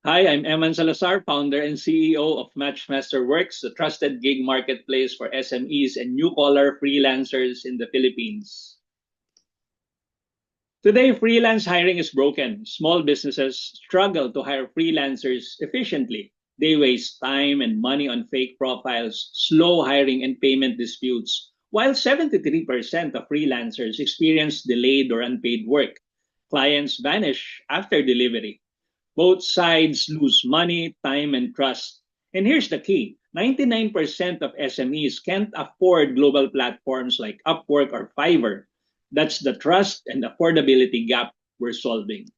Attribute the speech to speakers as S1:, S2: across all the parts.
S1: Hi, I'm Eman Salazar, founder and CEO of Matchmaster Works, the trusted gig marketplace for SMEs and new-collar freelancers in the Philippines. Today, freelance hiring is broken. Small businesses struggle to hire freelancers efficiently. They waste time and money on fake profiles, slow hiring, and payment disputes, while 73% of freelancers experience delayed or unpaid work. Clients vanish after delivery. Both sides lose money, time, and trust. And here's the key: 99% of SMEs can't afford global platforms like Upwork or Fiverr. That's the trust and affordability gap we're solving.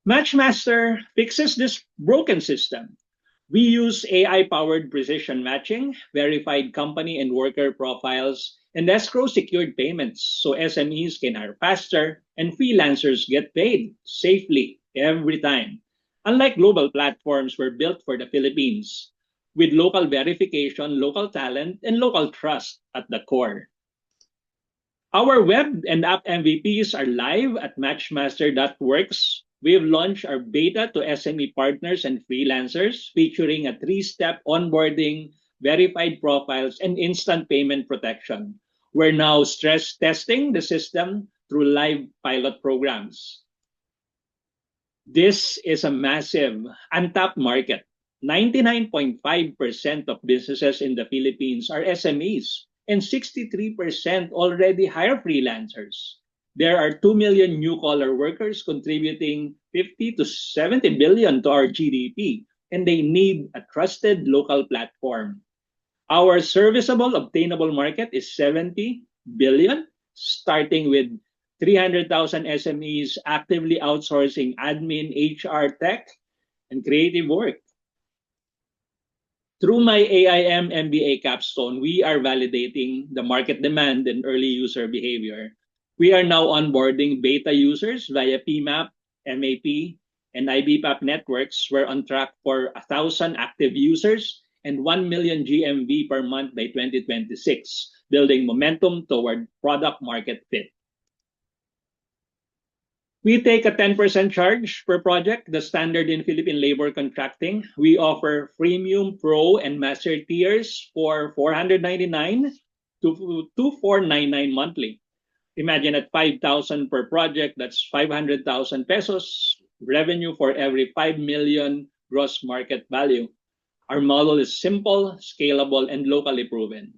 S1: Matchmaster fixes this broken system. We use AI powered precision matching, verified company and worker profiles, and escrow secured payments so SMEs can hire faster and freelancers get paid safely every time. Unlike global platforms, we're built for the Philippines with local verification, local talent, and local trust at the core. Our web and app MVPs are live at Matchmaster.works. We've launched our beta to SME partners and freelancers, featuring a three-step onboarding, verified profiles, and instant payment protection. We're now stress testing the system through live pilot programs. This is a massive, untapped market. 99.5% of businesses in the Philippines are SMEs, and 63% already hire freelancers. There are 2 million new collar workers contributing 50 to 70 billion to our GDP, and they need a trusted local platform. Our serviceable obtainable market is 70 billion, starting with 300,000 SMEs actively outsourcing admin, HR, tech, and creative work. Through my AIM MBA capstone, we are validating the market demand and early user behavior. We are now onboarding beta users via PMAP, MAP, and IBPAP networks. We're on track for 1,000 active users and 1 million GMV per month by 2026, building momentum toward product market fit. We take a 10% charge per project, the standard in Philippine labor contracting. We offer freemium, pro, and master tiers for 499 to 2499 monthly. Imagine at 5,000 per project, that's 500,000 pesos revenue for every 5 million gross market value. Our model is simple, scalable, and locally proven.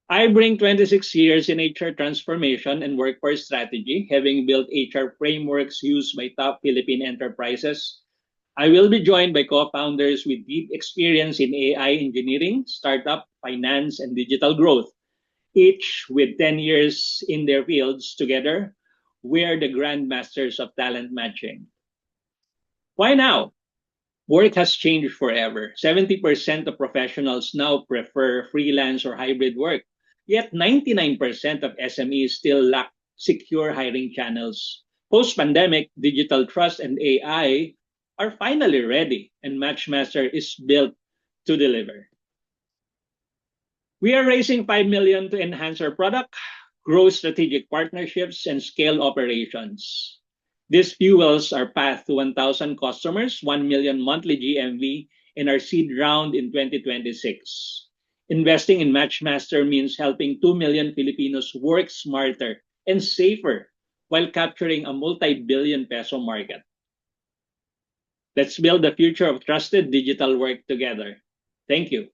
S1: I bring 26 years in HR transformation and workforce strategy, having built HR frameworks used by top Philippine enterprises. I will be joined by co-founders with deep experience in AI engineering, startup, finance, and digital growth, each with 10 years in their fields. Together, we are the grandmasters of talent matching. Why now? Work has changed forever. 70% of professionals now prefer freelance or hybrid work. Yet 99% of SMEs still lack secure hiring channels. Post-pandemic, digital trust and AI are finally ready, and Matchmaster is built to deliver. We are raising 5 million to enhance our product, grow strategic partnerships, and scale operations. This fuels our path to 1,000 customers, 1 million monthly GMV, and our seed round in 2026. Investing in Matchmaster means helping 2 million Filipinos work smarter and safer while capturing a multi-billion peso market. Let's build the future of trusted digital work together. Thank you.